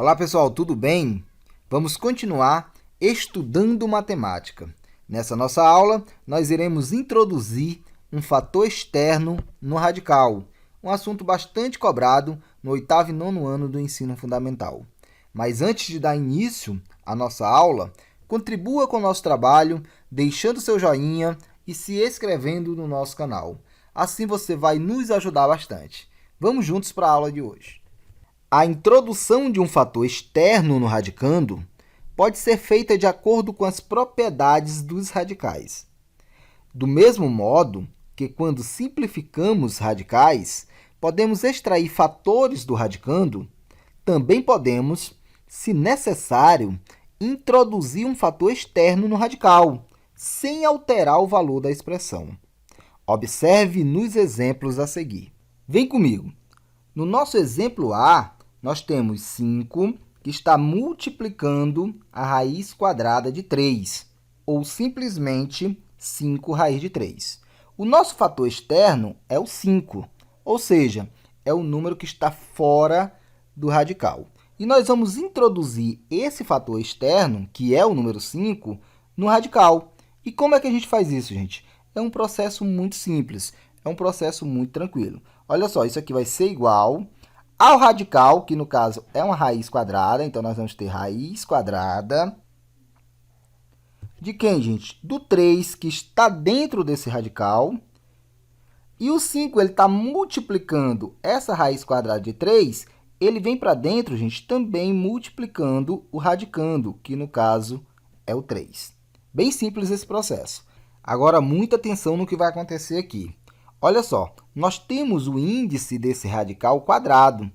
Olá, pessoal, tudo bem? Vamos continuar estudando matemática. Nessa nossa aula, nós iremos introduzir um fator externo no radical, um assunto bastante cobrado no oitavo e nono ano do ensino fundamental. Mas antes de dar início à nossa aula, contribua com o nosso trabalho, deixando seu joinha e se inscrevendo no nosso canal. Assim você vai nos ajudar bastante. Vamos juntos para a aula de hoje. A introdução de um fator externo no radicando pode ser feita de acordo com as propriedades dos radicais. Do mesmo modo que, quando simplificamos radicais, podemos extrair fatores do radicando, também podemos, se necessário, introduzir um fator externo no radical, sem alterar o valor da expressão. Observe nos exemplos a seguir. Vem comigo. No nosso exemplo A, nós temos 5, que está multiplicando a raiz quadrada de 3, ou simplesmente 5 raiz de 3. O nosso fator externo é o 5, ou seja, é o número que está fora do radical. E nós vamos introduzir esse fator externo, que é o número 5, no radical. E como é que a gente faz isso, gente? É um processo muito simples, é um processo muito tranquilo. Olha só, isso aqui vai ser igual ao radical, que no caso é uma raiz quadrada, então nós vamos ter raiz quadrada de quem, gente? Do 3, que está dentro desse radical. E o 5, ele está multiplicando essa raiz quadrada de 3, ele vem para dentro, gente, também multiplicando o radicando, que no caso é o 3. Bem simples esse processo. Agora, muita atenção no que vai acontecer aqui. Olha só, nós temos o índice desse radical quadrado.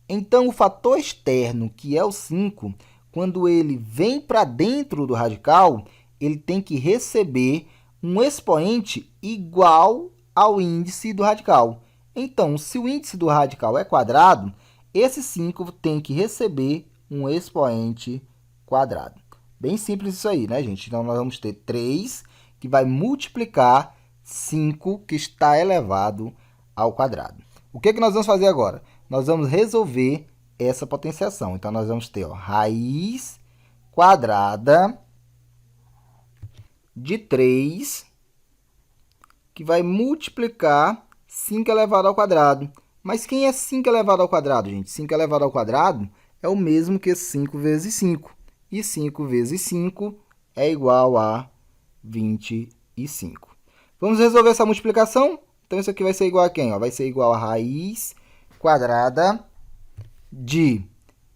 Então, o fator externo, que é o 5, quando ele vem para dentro do radical, ele tem que receber um expoente igual ao índice do radical. Então, se o índice do radical é quadrado, esse 5 tem que receber um expoente quadrado. Bem simples isso aí, né, gente? Então, nós vamos ter 3, que vai multiplicar 5, que está elevado ao quadrado. O que nós vamos fazer agora? Nós vamos resolver essa potenciação. Então, nós vamos ter raiz quadrada de 3, que vai multiplicar 5 elevado ao quadrado. Mas quem é 5 elevado ao quadrado, gente? 5 elevado ao quadrado é o mesmo que 5 vezes 5. E 5 vezes 5 é igual a 25. Vamos resolver essa multiplicação? Então, isso aqui vai ser igual a quem? Vai ser igual a raiz quadrada de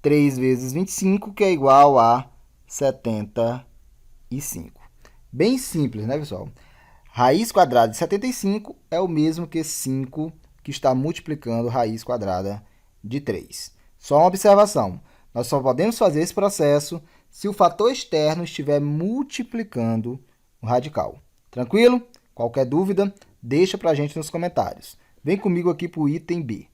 3 vezes 25, que é igual a 75. Bem simples, né, pessoal? Raiz quadrada de 75 é o mesmo que 5, que está multiplicando raiz quadrada de 3. Só uma observação. Nós só podemos fazer esse processo se o fator externo estiver multiplicando o radical. Tranquilo? Qualquer dúvida, deixa para a gente nos comentários. Vem comigo aqui para o item B.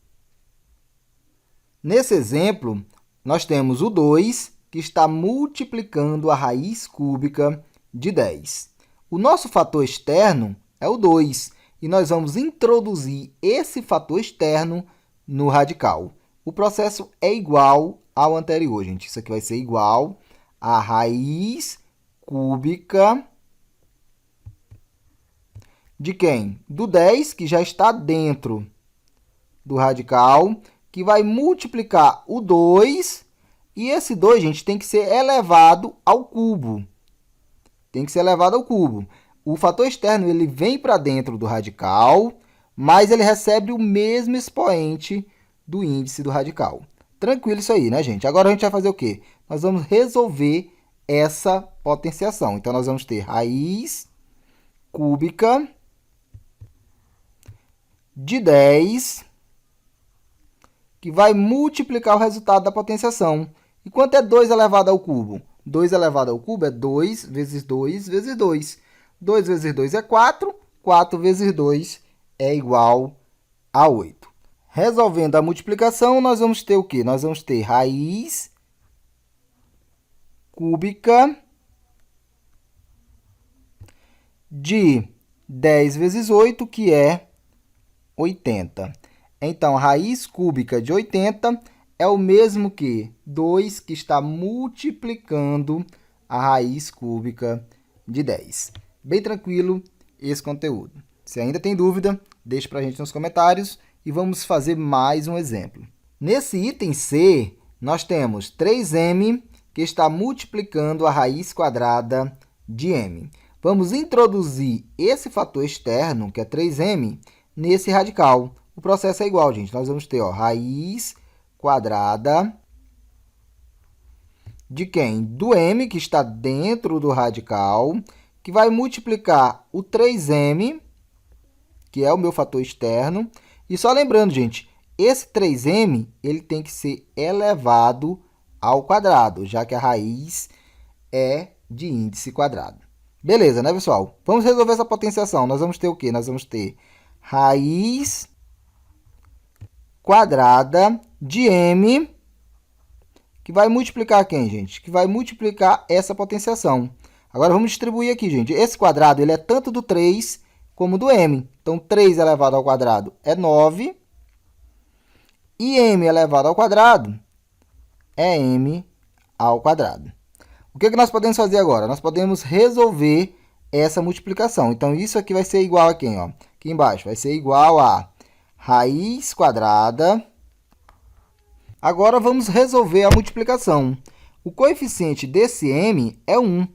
Nesse exemplo, nós temos o 2, que está multiplicando a raiz cúbica de 10. O nosso fator externo é o 2, e nós vamos introduzir esse fator externo no radical. O processo é igual ao anterior, gente. Isso aqui vai ser igual a raiz cúbica de quem? Do 10, que já está dentro do radical, que vai multiplicar o 2, e esse 2, gente, tem que ser elevado ao cubo. Tem que ser elevado ao cubo. O fator externo, ele vem para dentro do radical, mas ele recebe o mesmo expoente do índice do radical. Tranquilo isso aí, né, gente? Agora a gente vai fazer o quê? Nós vamos resolver essa potenciação. Então, nós vamos ter raiz cúbica de 10, que vai multiplicar o resultado da potenciação. E quanto é 2 elevado ao cubo? 2 elevado ao cubo é 2 vezes 2 vezes 2. 2 vezes 2 é 4. 4 vezes 2 é igual a 8. Resolvendo a multiplicação, nós vamos ter o quê? Nós vamos ter raiz cúbica de 10 vezes 8, que é 80. Então, a raiz cúbica de 80 é o mesmo que 2 que está multiplicando a raiz cúbica de 10. Bem tranquilo esse conteúdo. Se ainda tem dúvida, deixe para a gente nos comentários e vamos fazer mais um exemplo. Nesse item C, nós temos 3m que está multiplicando a raiz quadrada de m. Vamos introduzir esse fator externo, que é 3m, nesse radical. O processo é igual, gente. Nós vamos ter raiz quadrada de quem? Do m, que está dentro do radical, que vai multiplicar o 3m, que é o meu fator externo. E só lembrando, gente, esse 3m ele tem que ser elevado ao quadrado, já que a raiz é de índice quadrado. Beleza, né, pessoal? Vamos resolver essa potenciação. Nós vamos ter o quê? Nós vamos ter raiz quadrada de m, que vai multiplicar quem, gente? Que vai multiplicar essa potenciação. Agora, vamos distribuir aqui, gente. Esse quadrado ele é tanto do 3 como do m. Então, 3 elevado ao quadrado é 9. E m elevado ao quadrado é m ao quadrado. O que nós podemos fazer agora? Nós podemos resolver essa multiplicação. Então, isso aqui vai ser igual a quem? Ó? Aqui embaixo vai ser igual a raiz quadrada. Agora, vamos resolver a multiplicação. O coeficiente desse m é 1.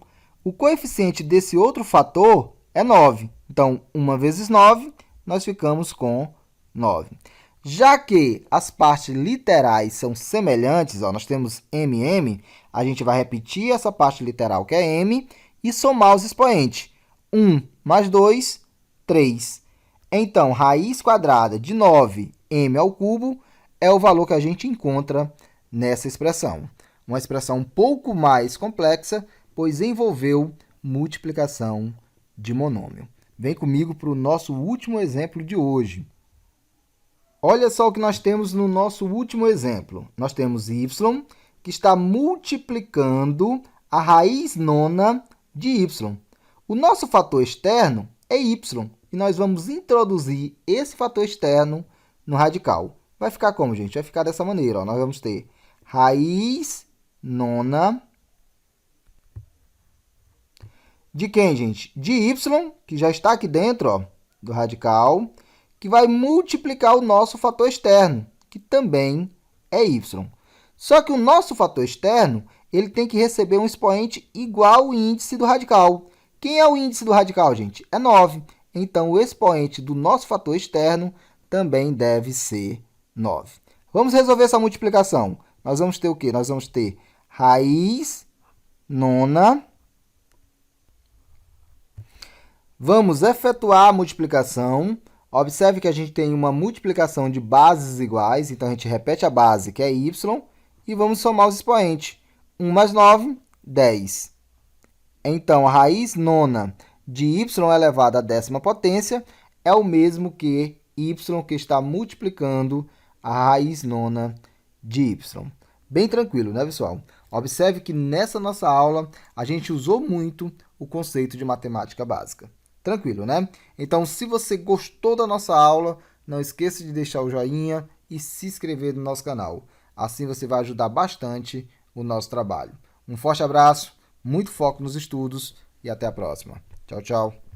O coeficiente desse outro fator é 9. Então, 1 vezes 9, nós ficamos com 9. Já que as partes literais são semelhantes, nós temos mm, a gente vai repetir essa parte literal, que é m, e somar os expoentes. 1 mais 2, 3. Então, raiz quadrada de 9m ao cubo é o valor que a gente encontra nessa expressão. Uma expressão um pouco mais complexa, pois envolveu multiplicação de monômio. Vem comigo para o nosso último exemplo de hoje. Olha só o que nós temos no nosso último exemplo. Nós temos y, que está multiplicando a raiz nona de y. O nosso fator externo é y, e nós vamos introduzir esse fator externo no radical. Vai ficar como, gente? Vai ficar dessa maneira. Nós vamos ter raiz nona de quem, gente? De y, que já está aqui dentro do radical, que vai multiplicar o nosso fator externo, que também é y. Só que o nosso fator externo ele tem que receber um expoente igual ao índice do radical. Quem é o índice do radical, gente? É 9. Então, o expoente do nosso fator externo também deve ser 9. Vamos resolver essa multiplicação. Nós vamos ter o quê? Nós vamos ter raiz nona. Vamos efetuar a multiplicação. Observe que a gente tem uma multiplicação de bases iguais. Então, a gente repete a base, que é y, e vamos somar os expoentes. 1 mais 9, 10. Então, a raiz nona de y elevado à décima potência é o mesmo que y, que está multiplicando a raiz nona de y. Bem tranquilo, né, pessoal? Observe que nessa nossa aula a gente usou muito o conceito de matemática básica. Tranquilo, né? Então, se você gostou da nossa aula, não esqueça de deixar o joinha e se inscrever no nosso canal. Assim você vai ajudar bastante o nosso trabalho. Um forte abraço, muito foco nos estudos e até a próxima. Tchau, tchau.